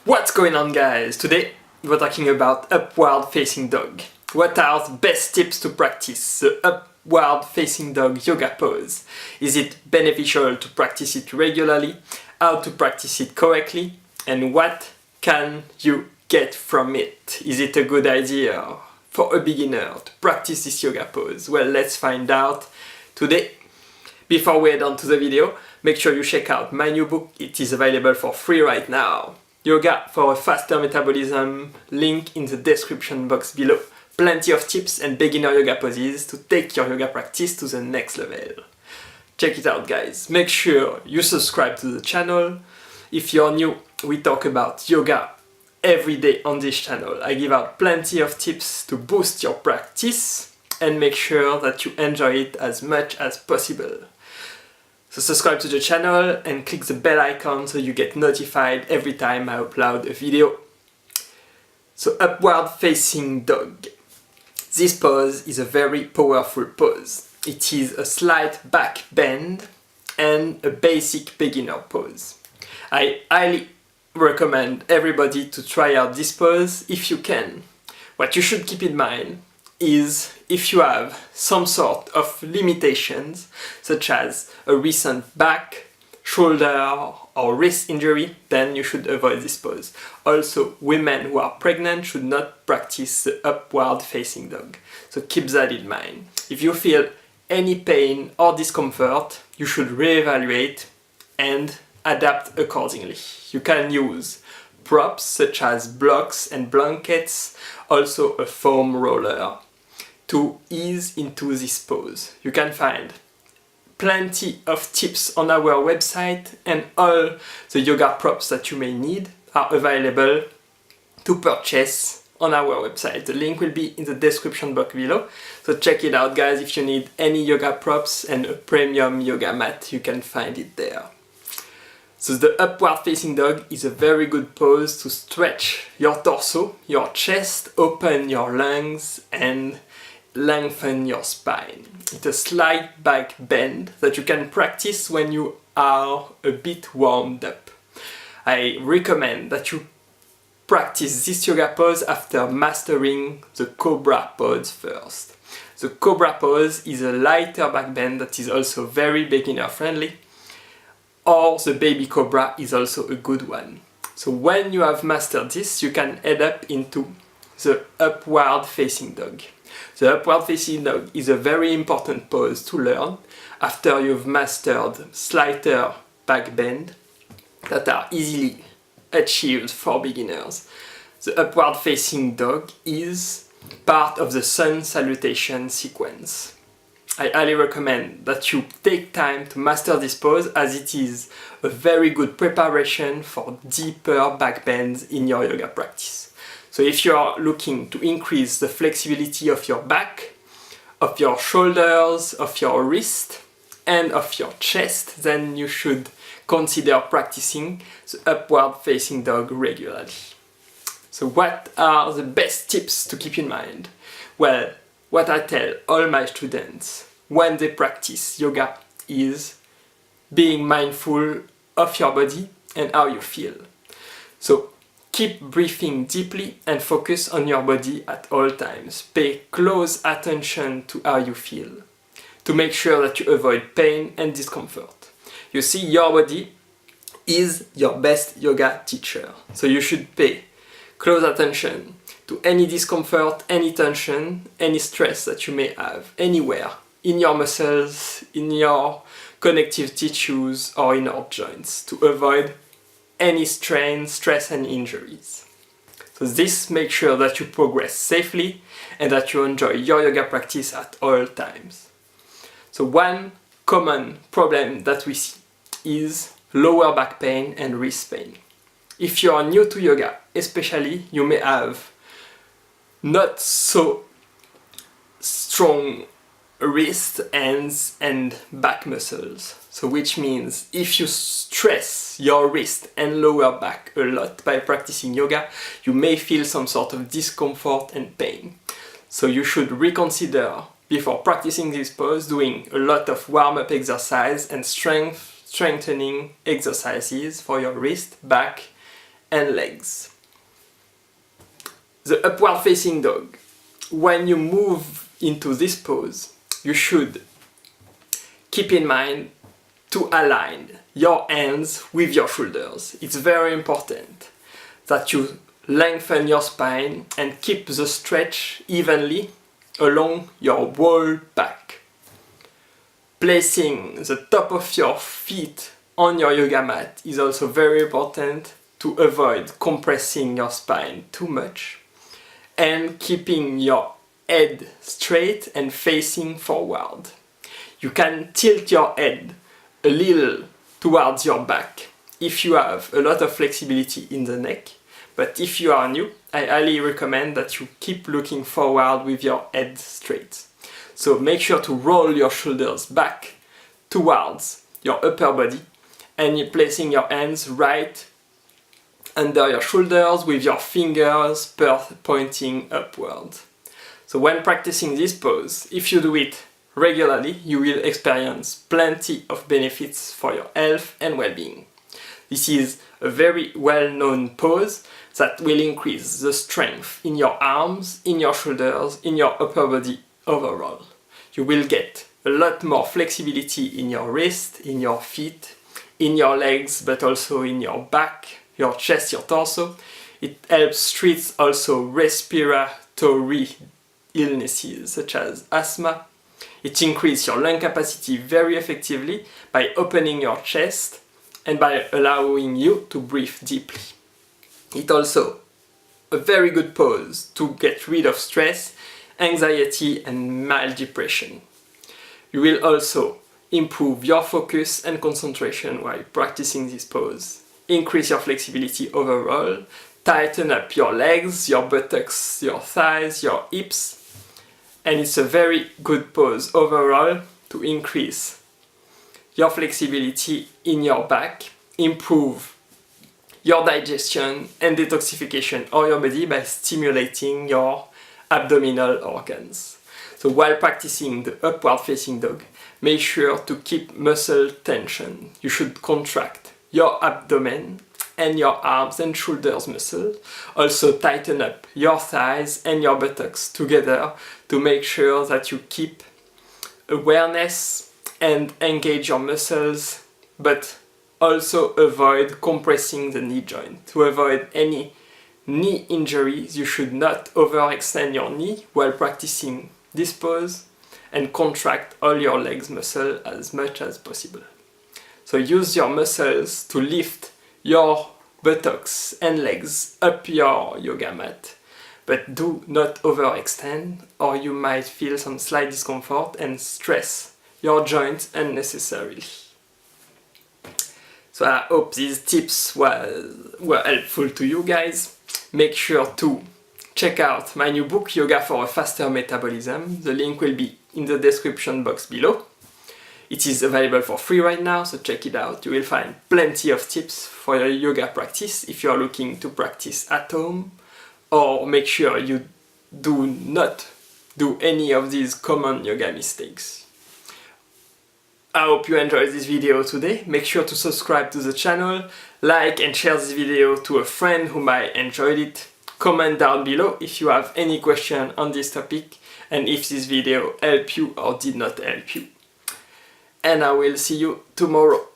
What's going on, guys? Today we're talking about upward facing dog. What are the best tips to practice the upward facing dog yoga pose? Is it beneficial to practice it regularly? How to practice it correctly? And what can you get from it? Is it a good idea for a beginner to practice this yoga pose? Well, let's find out today. Before we head on to the video, make sure you check out my new book. It is available for free right now. Yoga for a faster metabolism, link in the description box below. Plenty of tips and beginner yoga poses to take your yoga practice to the next level. Check it out, guys. Make sure you subscribe to the channel. If you're new, we talk about yoga every day on this channel. I give out plenty of tips to boost your practice and make sure that you enjoy it as much as possible. So subscribe to the channel and click the bell icon so you get notified every time I upload a video. So upward facing dog. This pose is a very powerful pose. It is a slight back bend and a basic beginner pose. I highly recommend everybody to try out this pose if you can. What you should keep in mind is if you have some sort of limitations, such as a recent back, shoulder or wrist injury, then you should avoid this pose. Also, women who are pregnant should not practice the upward facing dog. So keep that in mind. If you feel any pain or discomfort, you should reevaluate and adapt accordingly. You can use props such as blocks and blankets, also a foam roller, to ease into this pose. You can find plenty of tips on our website, and all the yoga props that you may need are available to purchase on our website. The link will be in the description box below, so check it out, guys. If you need any yoga props and a premium yoga mat, you can find it there. So the upward facing dog is a very good pose to stretch your torso, your chest, open your lungs and lengthen your spine. It's a slight back bend that you can practice when you are a bit warmed up. I recommend that you practice this yoga pose after mastering the cobra pose first. The cobra pose is a lighter back bend that is also very beginner friendly, or the baby cobra is also a good one. So when you have mastered this, you can head up into the upward facing dog. The upward facing dog is a very important pose to learn after you've mastered slighter back bend that are easily achieved for beginners. The upward facing dog is part of the sun salutation sequence. I highly recommend that you take time to master this pose, as it is a very good preparation for deeper back bends in your yoga practice. So if you are looking to increase the flexibility of your back, of your shoulders, of your wrist and of your chest, then you should consider practicing the upward facing dog regularly. So what are the best tips to keep in mind? Well, what I tell all my students when they practice yoga is being mindful of your body and how you feel. So keep breathing deeply and focus on your body at all times. Pay close attention to how you feel to make sure that you avoid pain and discomfort. You see, your body is your best yoga teacher. So you should pay close attention to any discomfort, any tension, any stress that you may have anywhere in your muscles, in your connective tissues or in your joints, to avoid any strain, stress and injuries. So this makes sure that you progress safely and that you enjoy your yoga practice at all times. So one common problem that we see is lower back pain and wrist pain. If you are new to yoga, especially, you may have not so strong wrist, hands and back muscles. So which means if you stress your wrist and lower back a lot by practicing yoga, you may feel some sort of discomfort and pain. So you should reconsider before practicing this pose doing a lot of warm-up exercise and strengthening exercises for your wrist, back and legs. The upward facing dog. When you move into this pose, you should keep in mind to align your hands with your shoulders. It's very important that you lengthen your spine and keep the stretch evenly along your whole back. Placing the top of your feet on your yoga mat is also very important to avoid compressing your spine too much, and keeping your head straight and facing forward. You can tilt your head a little towards your back if you have a lot of flexibility in the neck, but if you are new, I highly recommend that you keep looking forward with your head straight. So make sure to roll your shoulders back towards your upper body, and you're placing your hands right under your shoulders with your fingers pointing upward. So when practicing this pose, if you do it regularly, you will experience plenty of benefits for your health and well-being. This is a very well-known pose that will increase the strength in your arms, in your shoulders, in your upper body overall. You will get a lot more flexibility in your wrist, in your feet, in your legs, but also in your back, your chest, your torso. It helps treat also respiratory illnesses such as asthma. It increases your lung capacity very effectively by opening your chest and by allowing you to breathe deeply. It's also a very good pose to get rid of stress, anxiety and mild depression. You will also improve your focus and concentration while practicing this pose. Increase your flexibility overall, tighten up your legs, your buttocks, your thighs, your hips, and it's a very good pose overall to increase your flexibility in your back, improve your digestion and detoxification of your body by stimulating your abdominal organs. So while practicing the upward facing dog, make sure to keep muscle tension. You should contract your abdomen and your arms and shoulders muscle. Also tighten up your thighs and your buttocks together to make sure that you keep awareness and engage your muscles, but also avoid compressing the knee joint. To avoid any knee injuries, you should not overextend your knee while practicing this pose, and contract all your legs muscle as much as possible. So use your muscles to lift your buttocks and legs up your yoga mat, but do not overextend or you might feel some slight discomfort and stress your joints unnecessarily. So I hope these tips were helpful to you guys. Make sure to check out my new book, Yoga for a Faster Metabolism. The link will be in the description box below. It is available for free right now, so check it out. You will find plenty of tips for your yoga practice if you are looking to practice at home, or make sure you do not do any of these common yoga mistakes. I hope you enjoyed this video today. Make sure to subscribe to the channel, like and share this video to a friend who might enjoy it. Comment down below if you have any question on this topic and if this video helped you or did not help you. And I will see you tomorrow.